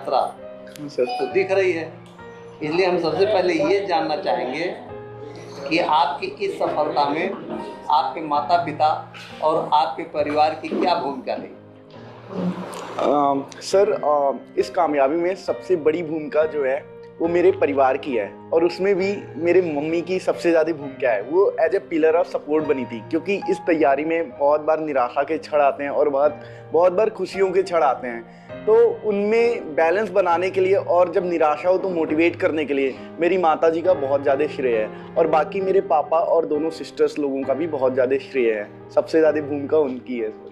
यात्रा तो दिख रही है। इसलिए हम सबसे पहले ये जानना चाहेंगे कि आपकी इस सफलता में आपके माता पिता और आपके परिवार की क्या भूमिका रही? सर, इस कामयाबी में सबसे बड़ी भूमिका जो है वो मेरे परिवार की है, और उसमें भी मेरे मम्मी की सबसे ज़्यादा भूमिका है। वो as a pillar of support बनी थी, क्योंकि इस तैयारी में बहुत बार निराशा के क्षण आते हैं और बहुत बार खुशियों के क्षण आते हैं। तो उनमें बैलेंस बनाने के लिए और जब निराशा हो तो मोटिवेट करने के लिए मेरी माता जी का बहुत ज़्यादा श्रेय है, और बाकी मेरे पापा और दोनों सिस्टर्स लोगों का भी बहुत ज़्यादा श्रेय है। सबसे ज़्यादा भूमिका उनकी है सर।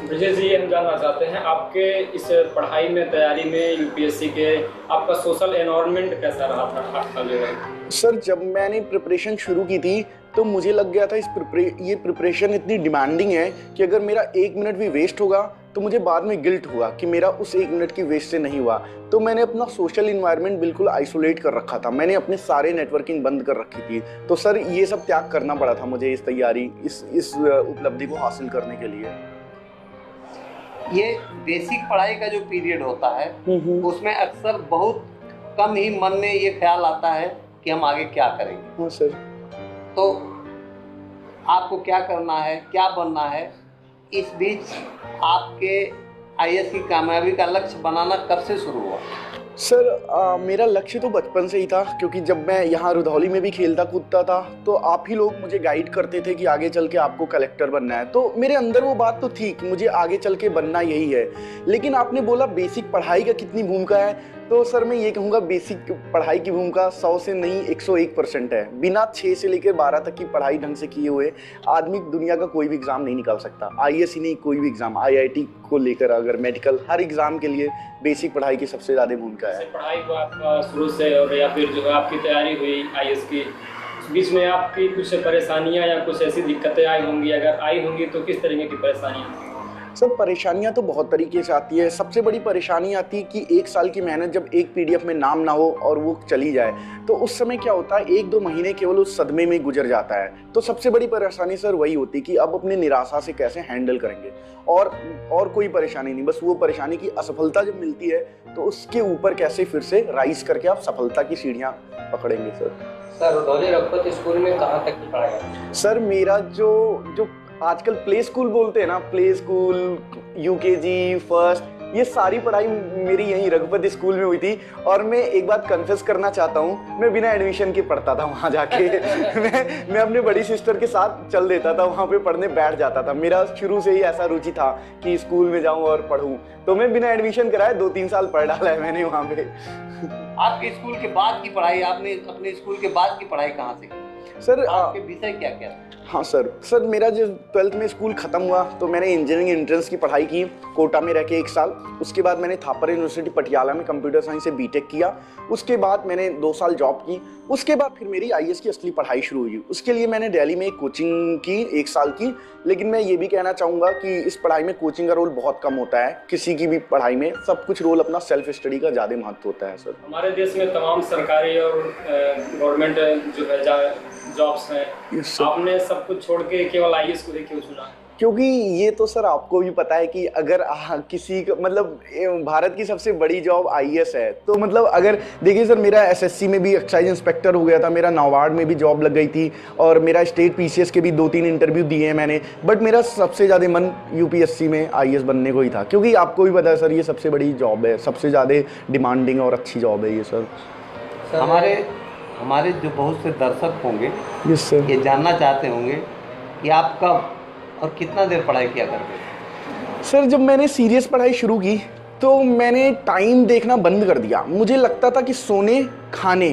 ब्रजेश जी, हम जानना चाहते हैं आपके इस पढ़ाई में, तैयारी में यूपीएससी के, आपका सोशल एनवायरनमेंट कैसा रहा था आपका जो है? सर, जब मैंने प्रिपरेशन शुरू की थी तो मुझे लग गया था ये प्रिपरेशन इतनी डिमांडिंग है कि अगर मेरा 1 मिनट भी वेस्ट होगा तो मुझे बाद में गिल्ट होगा कि मेरा उस 1 मिनट की वेस्ट से नहीं हुआ। तो मैंने अपना सोशल इन्वायरमेंट बिल्कुल आइसोलेट कर रखा था, मैंने अपने सारे नेटवर्किंग बंद कर रखी थी। तो सर, ये सब त्याग करना पड़ा था मुझे इस तैयारी, इस उपलब्धि को हासिल करने के लिए। ये बेसिक पढ़ाई का जो पीरियड होता है उसमें अक्सर बहुत कम ही मन में ये ख्याल आता है कि हम आगे क्या करेंगे। हाँ सर। तो आपको क्या करना है, क्या बनना है, इस बीच आपके आईएएस की कामयाबी का लक्ष्य बनाना कब से शुरू हुआ? सर, मेरा लक्ष्य तो बचपन से ही था, क्योंकि जब मैं यहाँ रुधौली में भी खेलता कूदता था तो आप ही लोग मुझे गाइड करते थे कि आगे चल के आपको कलेक्टर बनना है। तो मेरे अंदर वो बात तो थी कि मुझे आगे चल के बनना यही है। लेकिन आपने बोला बेसिक पढ़ाई का कितनी भूमिका है, तो सर मैं ये कहूँगा बेसिक पढ़ाई की भूमिका 100 से नहीं 101% है। बिना 6 से लेकर 12 तक की पढ़ाई ढंग से किए हुए आदमी दुनिया का कोई भी एग्ज़ाम नहीं निकाल सकता। आईएएस ही नहीं, कोई भी एग्ज़ाम, आईआईटी को लेकर अगर मेडिकल, हर एग्ज़ाम के लिए बेसिक पढ़ाई की सबसे ज़्यादा भूमिका है। पढ़ाई को आपका शुरू से, और या फिर जो है आपकी तैयारी हुई आईएएस की, बीच में आपकी कुछ परेशानियां या कुछ ऐसी दिक्कतें आई होंगी? अगर आई होंगी तो किस तरीके की परेशानियां? सर, परेशानियां तो बहुत तरीके से आती है। सबसे बड़ी परेशानी आती है कि 1 साल की मेहनत जब एक पीडीएफ में नाम ना हो और वो चली जाए, तो उस समय क्या होता है, 1-2 महीने केवल उस सदमे में गुजर जाता है। तो सबसे बड़ी परेशानी सर वही होती है कि अब अपनी निराशा से कैसे हैंडल करेंगे, और कोई परेशानी नहीं, बस वो परेशानी की असफलता जब मिलती है तो उसके ऊपर कैसे फिर से राइज करके आप सफलता की सीढ़ियाँ पकड़ेंगे। सर, रुधौली रघुपति स्कूल में कहाँ तक की पढ़ाई? सर, मेरा जो आजकल प्ले स्कूल बोलते हैं ना, प्ले स्कूल, यूकेजी, फर्स्ट, ये सारी पढ़ाई मेरी यहीं रघुपति स्कूल में हुई थी। और मैं एक बात कन्फेस करना चाहता हूँ, मैं बिना एडमिशन के पढ़ता था वहाँ जाके। मैं अपने बड़ी सिस्टर के साथ चल देता था, वहाँ पे पढ़ने बैठ जाता था। मेरा शुरू से ही ऐसा रुचि था कि स्कूल में जाऊँ और पढ़ूँ, तो मैं बिना एडमिशन कराए 2-3 साल पढ़ डाला है मैंने वहाँ पे। आपके स्कूल के बाद की पढ़ाई, आपने अपने स्कूल के बाद की पढ़ाई कहाँ से की? सर, आपके विषय क्या क्या? हाँ सर, मेरा जब 12th में स्कूल ख़त्म हुआ तो मैंने इंजीनियरिंग एंट्रेंस की पढ़ाई की कोटा में रह के 1 साल। उसके बाद मैंने थापर यूनिवर्सिटी पटियाला में कंप्यूटर साइंस से बीटेक किया। उसके बाद मैंने 2 साल जॉब की। उसके बाद फिर मेरी आईएएस की असली पढ़ाई शुरू हुई। उसके लिए मैंने दिल्ली में एक कोचिंग की 1 साल की। लेकिन मैं ये भी कहना चाहूँगा कि इस पढ़ाई में कोचिंग का रोल बहुत कम होता है। किसी की भी पढ़ाई में सब कुछ रोल अपना सेल्फ स्टडी का ज़्यादा महत्व होता है सर। हमारे देश में तमाम सरकारी और गवर्नमेंट जो है जॉब्स हैं, आपने सब कुछ छोड़ के केवल आईएएस को देखिए चुना? क्योंकि ये तो सर आपको भी पता है कि अगर किसी का मतलब भारत की सबसे बड़ी जॉब आईएएस है, तो मतलब अगर देखिए सर, मेरा एसएससी में भी एक्साइज इंस्पेक्टर हो गया था, मेरा नाबार्ड में भी जॉब लग गई थी, और मेरा स्टेट पीसीएस के भी 2-3 इंटरव्यू दिए हैं मैंने। बट मेरा सबसे ज़्यादा मन यूपीएससी में आईएएस बनने को ही था, क्योंकि आपको भी पता है सर, ये सबसे बड़ी जॉब है, सबसे ज़्यादा डिमांडिंग और अच्छी जॉब है ये सर। हमारे जो बहुत से दर्शक होंगे, यस सर, ये जानना चाहते होंगे कि आप कब और कितना देर पढ़ाई किया करते थे? सर, जब मैंने सीरियस पढ़ाई शुरू की तो मैंने टाइम देखना बंद कर दिया। मुझे लगता था कि सोने खाने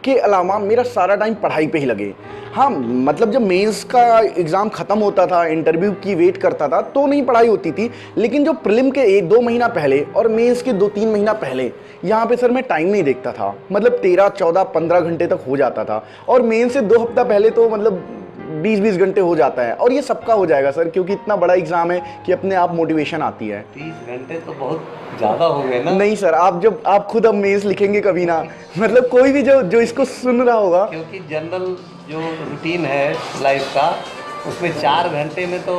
के अलावा मेरा सारा टाइम पढ़ाई पे ही लगे। हाँ, मतलब जब मेंस का एग्ज़ाम ख़त्म होता था, इंटरव्यू की वेट करता था, तो नहीं पढ़ाई होती थी। लेकिन जो प्रीलिम के 1-2 महीना पहले और मेंस के 2-3 महीना पहले, यहाँ पे सर मैं टाइम नहीं देखता था। मतलब 13, 14, 15 घंटे तक हो जाता था, और मेंस से 2 हफ्ता पहले तो मतलब 20-20 घंटे हो जाता है। और ये सबका हो जाएगा सर, क्योंकि इतना बड़ा एग्जाम है कि अपने आप मोटिवेशन आती है। 30 घंटे तो बहुत ज़्यादा हो गए ना? नहीं सर, आप खुद अब मेंस लिखेंगे कभी ना, मतलब कोई भी जो इसको सुन रहा होगा, क्योंकि जनरल जो रूटीन है लाइफ का, उसमें 4 घंटे में तो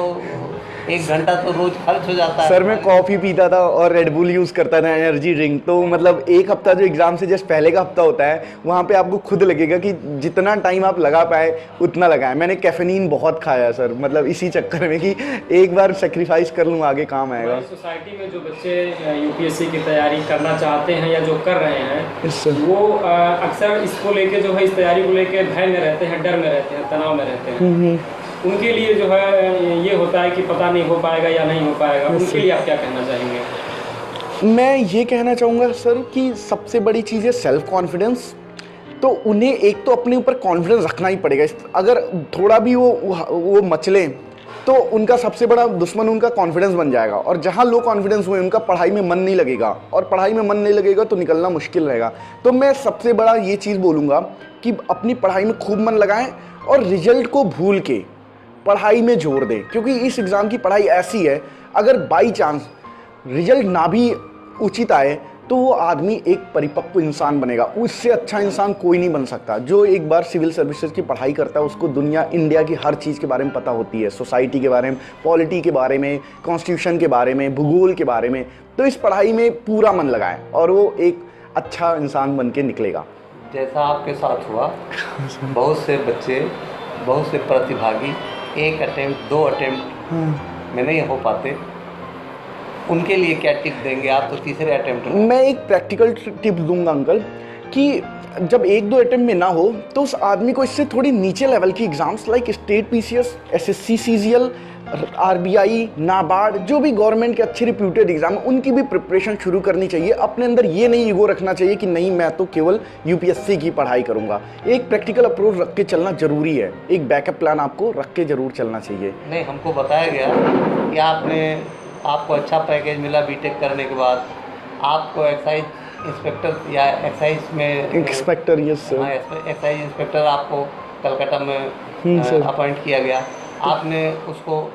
1 घंटा तो रोज खर्च हो जाता है। सर मैं कॉफ़ी पीता था और रेड बुल यूज़ करता था, एनर्जी ड्रिंक। तो मतलब एक हफ्ता जो एग्ज़ाम से जस्ट पहले का हफ्ता होता है, वहाँ पे आपको खुद लगेगा कि जितना टाइम आप लगा पाए उतना लगाएं। मैंने कैफीन बहुत खाया सर, मतलब इसी चक्कर में कि एक बार सेक्रीफाइस कर लूँ, आगे काम आएगा। हमारी सोसाइटी में जो बच्चे यूपीएससी की तैयारी करना चाहते हैं या जो कर रहे हैं, वो अक्सर इसको लेके जो है, इस तैयारी को लेके भय में रहते हैं, डर में रहते हैं, तनाव में रहते हैं। उनके लिए जो है ये होता है कि पता नहीं हो पाएगा या नहीं हो पाएगा, उनके लिए आप क्या कहना चाहेंगे? मैं ये कहना चाहूँगा सर कि सबसे बड़ी चीज़ है सेल्फ कॉन्फिडेंस। तो उन्हें एक तो अपने ऊपर कॉन्फिडेंस रखना ही पड़ेगा। अगर थोड़ा भी वो मचलें तो उनका सबसे बड़ा दुश्मन उनका कॉन्फिडेंस बन जाएगा, और जहाँ लो कॉन्फिडेंस हुए उनका पढ़ाई में मन नहीं लगेगा, और पढ़ाई में मन नहीं लगेगा तो निकलना मुश्किल रहेगा। तो मैं सबसे बड़ा ये चीज़ बोलूँगा कि अपनी पढ़ाई में खूब मन लगाएं और रिजल्ट को भूल के पढ़ाई में जोर दें, क्योंकि इस एग्ज़ाम की पढ़ाई ऐसी है, अगर बाई चांस रिजल्ट ना भी उचित आए तो वो आदमी एक परिपक्व इंसान बनेगा। उससे अच्छा इंसान कोई नहीं बन सकता। जो एक बार सिविल सर्विसेज की पढ़ाई करता है उसको दुनिया इंडिया की हर चीज़ के बारे में पता होती है, सोसाइटी के बारे में, पॉलिटी के बारे में, कॉन्स्टिट्यूशन के बारे में, भूगोल के बारे में। तो इस पढ़ाई में पूरा मन लगाएं और वो एक अच्छा इंसान बन के निकलेगा। जैसा आपके साथ हुआ, बहुत से बच्चे, बहुत से प्रतिभागी 1 अटेम्प्ट 2 अटेम्प्ट में नहीं हो पाते, उनके लिए क्या टिप देंगे आप? तो तीसरे अटेम्प्ट में मैं एक प्रैक्टिकल टिप दूंगा अंकल, कि जब 1-2 अटेम्प्ट में ना हो तो उस आदमी को इससे थोड़ी नीचे लेवल की exams like state PCS, SSC CGL, RBI, NABARD, जो भी गवर्नमेंट के अच्छे रिप्यूटेड एग्जाम है उनकी भी प्रिपरेशन शुरू करनी चाहिए। अपने अंदर ये नहीं ईगो रखना चाहिए कि नहीं मैं तो केवल यूपीएससी की पढ़ाई करूंगा। एक प्रैक्टिकल अप्रोच रख के चलना जरूरी है, एक बैकअप प्लान आपको रख के जरूर चलना चाहिए। नहीं, हमको बताया गया कि आपको अच्छा पैकेज मिला बीटेक करने के बाद, आपको एक्साइज इंस्पेक्टर या एक्साइज में inspector, yes sir, excise inspector आपको कलकत्ता में अपॉइंट किया गया। आपने उसको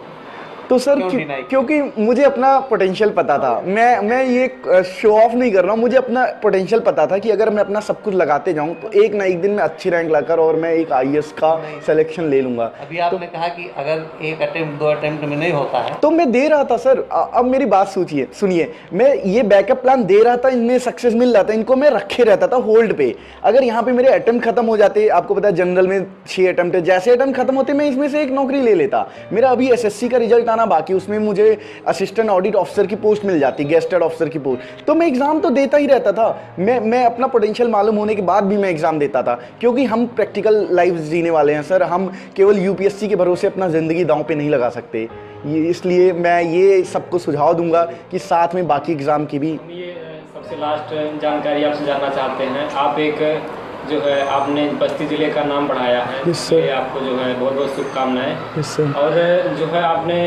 तो सर क्योंकि मुझे अपना पोटेंशियल पता था। मैं ये शो ऑफ नहीं कर रहा हूँ, मुझे अपना पोटेंशियल पता था कि अगर मैं अपना सब कुछ लगाते जाऊँ तो एक ना एक दिन मैं अच्छी रैंक लाकर और मैं एक आईएएस का सिलेक्शन ले लूँगा। अभी आपने कहा कि अगर 1 अटेम्प्ट 2 अटेम्प्ट में नहीं होता है तो मैं दे रहा था सर। अब मेरी बात सुनिए, मैं ये बैकअप प्लान दे रहा था, इनमें सक्सेस मिल रहा था, इनको मैं रखे रहता था होल्ड पे। अगर यहाँ पे मेरे अटेम्प्ट खत्म हो जाते, आपको पता है जनरल में 6 अटेम्प्ट है, जैसे अटेम्प्ट खत्म होते मैं इसमें से एक नौकरी ले लेता। मेरा अभी एसएससी का रिजल्ट आना बाकी, उसमें मुझे असिस्टेंट ऑडिट ऑफिसर की पोस्ट मिल जाती, गेस्टेड ऑफिसर की पोस्ट, तो मैं एग्जाम तो देता ही रहता था। मैं अपना पोटेंशियल मालूम होने के बाद भी मैं एग्जाम देता था, क्योंकि हम प्रैक्टिकल लाइफ जीने वाले हैं सर। हम केवल यूपीएससी के भरोसे अपना जिंदगी दांव पे नहीं लगा सकते। इसलिए मैं ये सबको सुझाव दूंगा कि साथ में बाकी एग्जाम की भी। ये सबसे लास्ट जानकारी आपसे जानना चाहते हैं। आप एक जो है आपने बस्ती ज़िले का नाम बढ़ाया है, ये आपको जो है बहुत बहुत शुभकामनाएं। और जो है आपने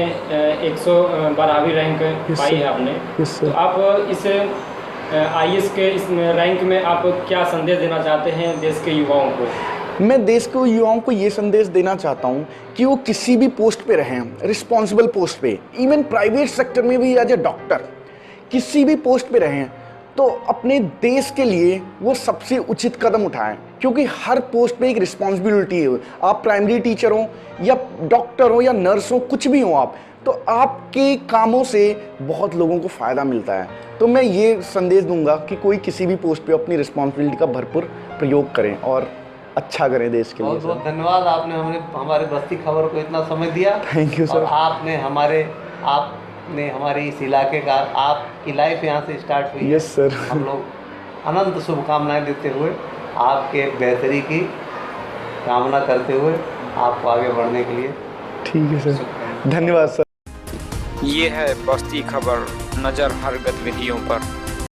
112वीं रैंक पाई है आपने, तो आप इस आईएएस के इस रैंक में आप क्या संदेश देना चाहते हैं देश के युवाओं को? मैं देश के युवाओं को ये संदेश देना चाहता हूँ कि वो किसी भी पोस्ट पे रहें, रिस्पॉन्सिबल पोस्ट पे, इवन प्राइवेट सेक्टर में भी एज ए डॉक्टर, किसी भी पोस्ट पे रहें तो अपने देश के लिए वो सबसे उचित कदम उठाएं, क्योंकि हर पोस्ट पे एक रिस्पॉन्सिबिलिटी है। आप प्राइमरी टीचर हो या डॉक्टर हो या नर्स हो, कुछ भी हो आप, तो आपके कामों से बहुत लोगों को फ़ायदा मिलता है। तो मैं ये संदेश दूंगा कि कोई किसी भी पोस्ट पे अपनी रिस्पॉन्सिबिलिटी का भरपूर प्रयोग करें और अच्छा करें देश के लिए। बहुत बहुत धन्यवाद, आपने हमारे बस्ती खबर को इतना समय दिया। Thank you sir. आपने हमारे इस इलाके का, आपकी लाइफ यहाँ से स्टार्ट हुई। Yes sir. हम लोग अनंत शुभकामनाएं देते हुए, आपके बेहतरी की कामना करते हुए, आपको आगे बढ़ने के लिए। ठीक है सर, धन्यवाद सर। ये है बस्ती खबर, नज़र हर गतिविधियों पर।